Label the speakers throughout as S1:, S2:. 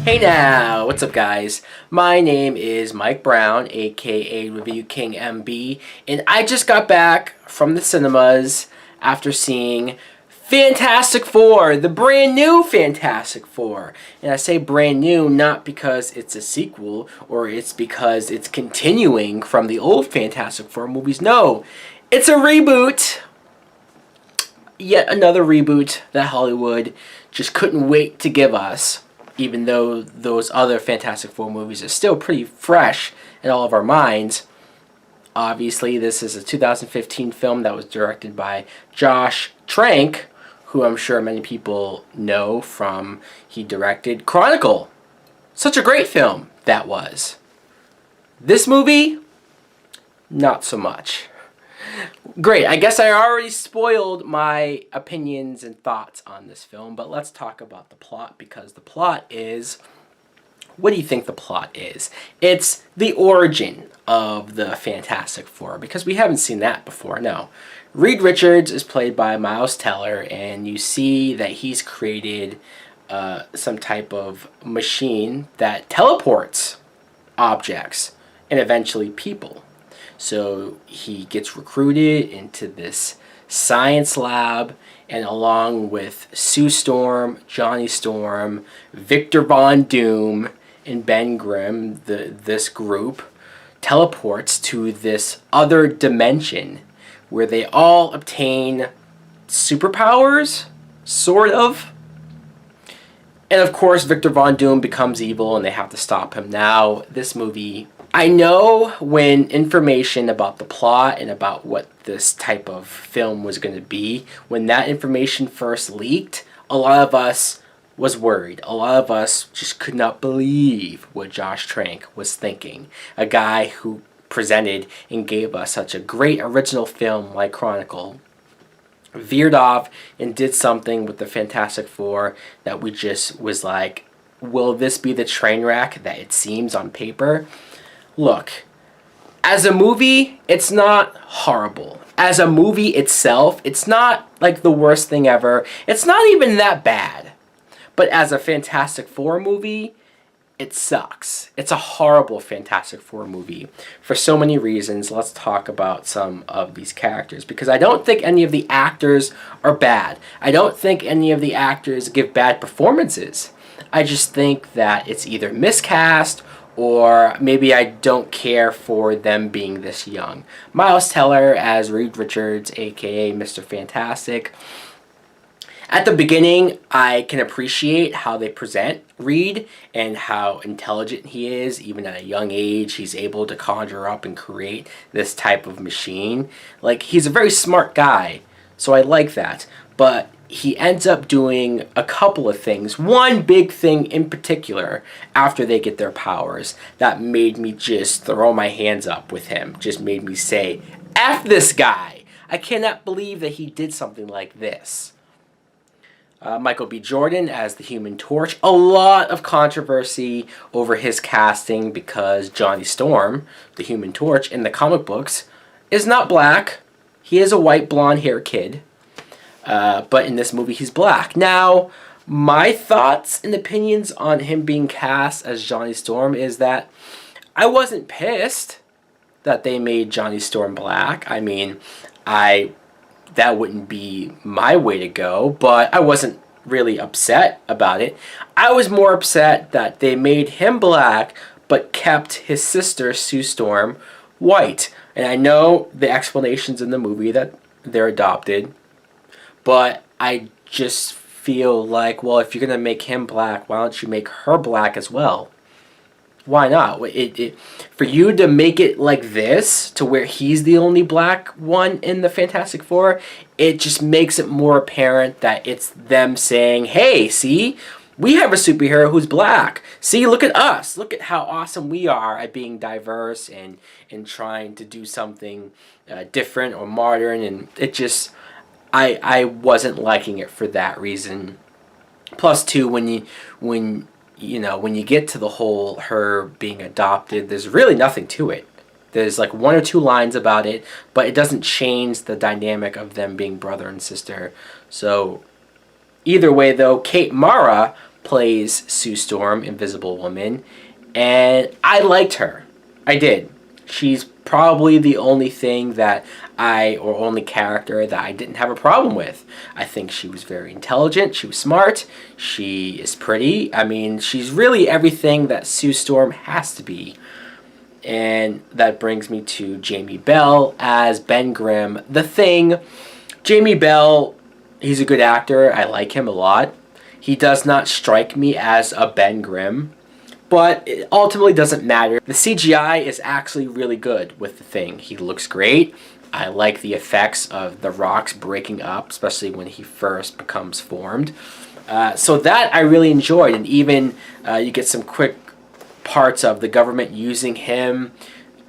S1: Hey now, what's up guys? My name is Mike Brown, aka Review King MB, and I just got back from the cinemas after seeing Fantastic Four, the brand new Fantastic Four. And I say brand new not because it's a sequel or it's because it's continuing from the old Fantastic Four movies. No, it's a reboot. Yet another reboot that Hollywood just couldn't wait to give us, even though those other Fantastic Four movies are still pretty fresh in all of our minds. Obviously, this is a 2015 film that was directed by Josh Trank, who I'm sure many people know from he directed Chronicle. Such a great film that was. This movie, not so much. Great, I guess I already spoiled my opinions and thoughts on this film, but let's talk about the plot, because the plot is... What do you think the plot is? It's the origin of the Fantastic Four, because we haven't seen that before, no. Reed Richards is played by Miles Teller, and you see that he's created some type of machine that teleports objects and eventually people. So he gets recruited into this science lab, and along with Sue Storm, Johnny Storm, Victor Von Doom, and Ben Grimm, this group teleports to this other dimension where they all obtain superpowers, sort of. And of course, Victor Von Doom becomes evil and they have to stop him. Now, this movie... I know when information about the plot and about what this type of film was going to be, when that information first leaked, a lot of us was worried. A lot of us just could not believe what Josh Trank was thinking. A guy who presented and gave us such a great original film like Chronicle veered off and did something with the Fantastic Four that we just was like, will this be the train wreck that it seems on paper? Look, as a movie, it's not horrible. As a movie itself, it's not like the worst thing ever. It's not even that bad. But as a Fantastic Four movie, it sucks. It's a horrible Fantastic Four movie for so many reasons. Let's talk about some of these characters, because I don't think any of the actors are bad. I don't think any of the actors give bad performances. I just think that it's either miscast or maybe I don't care for them being this young. Miles Teller as Reed Richards, aka Mr. Fantastic. At the beginning, I can appreciate how they present Reed and how intelligent he is. Even at a young age, he's able to conjure up and create this type of machine. Like, he's a very smart guy, so I like that. But he ends up doing a couple of things. One big thing in particular, after they get their powers, that made me just throw my hands up with him. Just made me say, F this guy! I cannot believe that he did something like this. Michael B. Jordan as the Human Torch. A lot of controversy over his casting because Johnny Storm, the Human Torch, in the comic books, is not black. He is a white blonde hair kid. But in this movie, he's black. Now, my thoughts and opinions on him being cast as Johnny Storm is that I wasn't pissed that they made Johnny Storm black. I mean, that wouldn't be my way to go, but I wasn't really upset about it. I was more upset that they made him black, but kept his sister, Sue Storm, white. And I know the explanations in the movie that they're adopted, but I just feel like, well, if you're going to make him black, why don't you make her black as well? Why not? For you to make it like this, to where he's the only black one in the Fantastic Four, it just makes it more apparent that it's them saying, hey, see, we have a superhero who's black. See, look at us. Look at how awesome we are at being diverse and trying to do something different or modern. And it just... I wasn't liking it for that reason. Plus, too, when you get to the whole her being adopted, there's really nothing to it. There's like one or two lines about it, but it doesn't change the dynamic of them being brother and sister. So either way, though, Kate Mara plays Sue Storm, Invisible Woman, and I liked her. I did. She's probably the only thing that or only character that I didn't have a problem with. I think she was very intelligent, she was smart, she is pretty. I mean, she's really everything that Sue Storm has to be. And that brings me to Jamie Bell as Ben Grimm. The Thing, Jamie Bell, he's a good actor. I like him a lot. He does not strike me as a Ben Grimm, but it ultimately doesn't matter. The CGI is actually really good with The Thing. He looks great. I like the effects of the rocks breaking up, especially when he first becomes formed. So that I really enjoyed, and even you get some quick parts of the government using him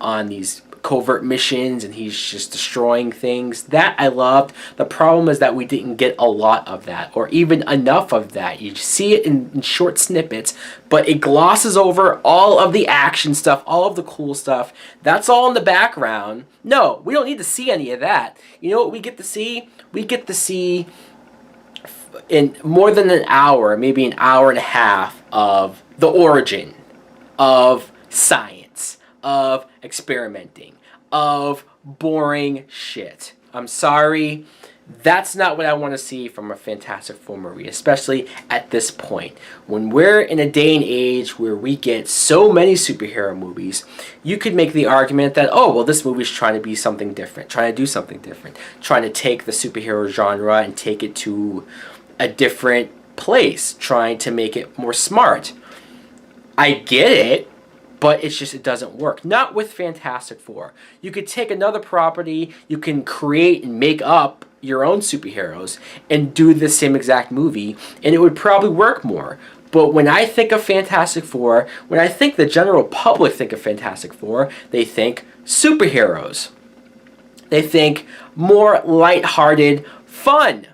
S1: on these covert missions, and he's just destroying things. That I loved. The problem is that we didn't get a lot of that, or even enough of that. You see it in short snippets, but it glosses over all of the action stuff, all of the cool stuff. That's all in the background. No, we don't need to see any of that. You know what we get to see? We get to see in more than an hour, maybe an hour and a half, of the origin of science, of experimenting, of boring shit. I'm sorry, that's not what I want to see from a Fantastic Four movie, especially at this point. When we're in a day and age where we get so many superhero movies, you could make the argument that, oh, well, this movie's trying to be something different, trying to do something different, trying to take the superhero genre and take it to a different place, trying to make it more smart. I get it, but it doesn't work. Not with Fantastic Four. You could take another property, you can create and make up your own superheroes and do the same exact movie, and it would probably work more. But when I think of Fantastic Four, when I think the general public think of Fantastic Four, they think superheroes. They think more lighthearted fun.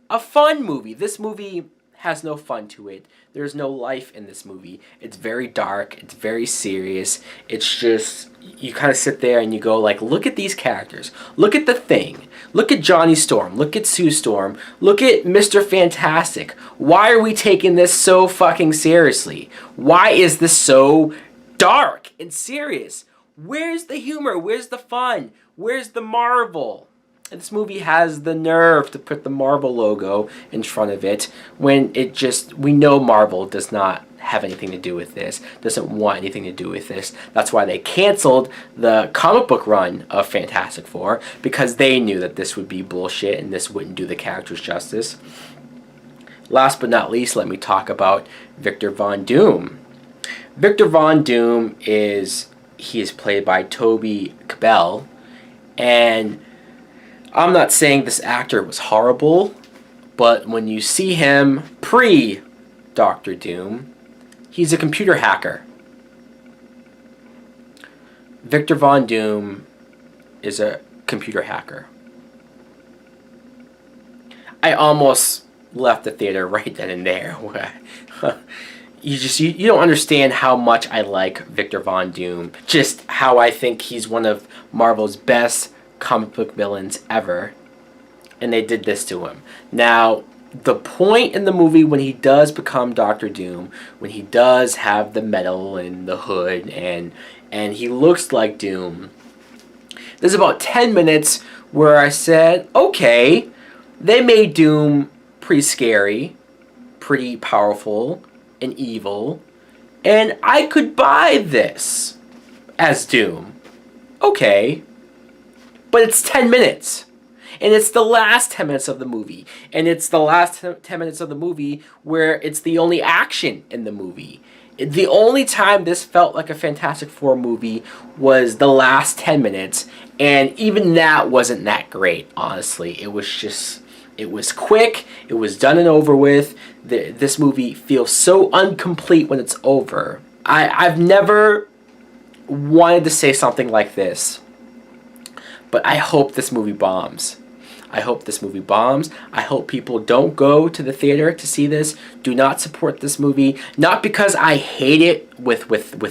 S1: A fun movie. This movie has no fun to it. There's no life in this movie. It's very dark. It's very serious. It's just, you kind of sit there and you go like, look at these characters. Look at The Thing. Look at Johnny Storm. Look at Sue Storm. Look at Mr. Fantastic. Why are we taking this so fucking seriously? Why is this so dark and serious? Where's the humor? Where's the fun? Where's the Marvel? And this movie has the nerve to put the Marvel logo in front of it when we know Marvel does not have anything to do with this, doesn't want anything to do with this. That's why they canceled the comic book run of Fantastic Four, because they knew that this would be bullshit and this wouldn't do the characters justice. Last but not least, let me talk about Victor Von Doom. Victor Von Doom is played by Toby Kebbell, and I'm not saying this actor was horrible, but when you see him pre-Doctor Doom, he's a computer hacker. Victor Von Doom is a computer hacker. I almost left the theater right then and there. You don't understand how much I like Victor Von Doom. Just how I think he's one of Marvel's best comic book villains ever, and they did this to him. Now, the point in the movie when he does become Doctor Doom, when he does have the metal and the hood and he looks like Doom, there's about 10 minutes where I said, okay, they made Doom pretty scary, pretty powerful and evil, and I could buy this as Doom. Okay. But it's 10 minutes. And it's the last 10 minutes of the movie. And it's the last 10 minutes of the movie where it's the only action in the movie. The only time this felt like a Fantastic Four movie was the last 10 minutes. And even that wasn't that great, honestly. It was quick. It was done and over with. This movie feels so incomplete when it's over. I've never wanted to say something like this, but I hope this movie bombs. I hope this movie bombs. I hope people don't go to the theater to see this. Do not support this movie. Not because I hate it with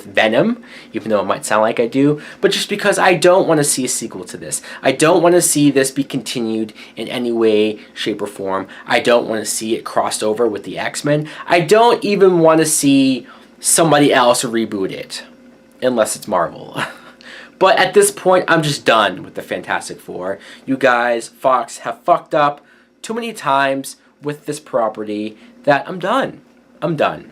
S1: Venom, even though it might sound like I do, but just because I don't want to see a sequel to this. I don't want to see this be continued in any way, shape, or form. I don't want to see it crossed over with the X-Men. I don't even want to see somebody else reboot it, unless it's Marvel. But at this point, I'm just done with the Fantastic Four. You guys, Fox, have fucked up too many times with this property that I'm done. I'm done.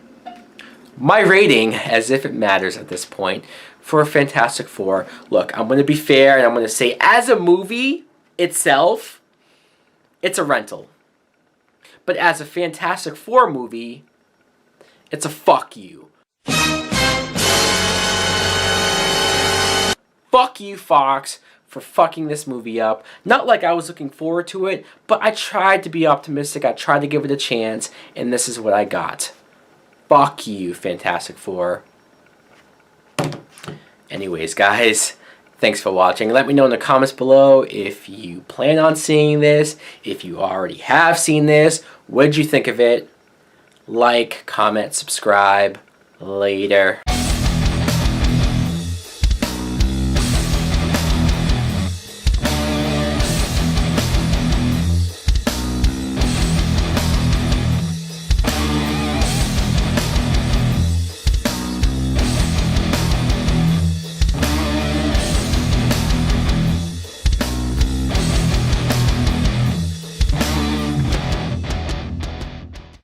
S1: My rating, as if it matters at this point, for Fantastic Four, look, I'm going to be fair and I'm going to say, as a movie itself, it's a rental. But as a Fantastic Four movie, it's a fuck you. Fuck you, Fox, for fucking this movie up. Not like I was looking forward to it, but I tried to be optimistic. I tried to give it a chance, and this is what I got. Fuck you, Fantastic Four. Anyways, guys, thanks for watching. Let me know in the comments below if you plan on seeing this, if you already have seen this. What did you think of it? Like, comment, subscribe. Later.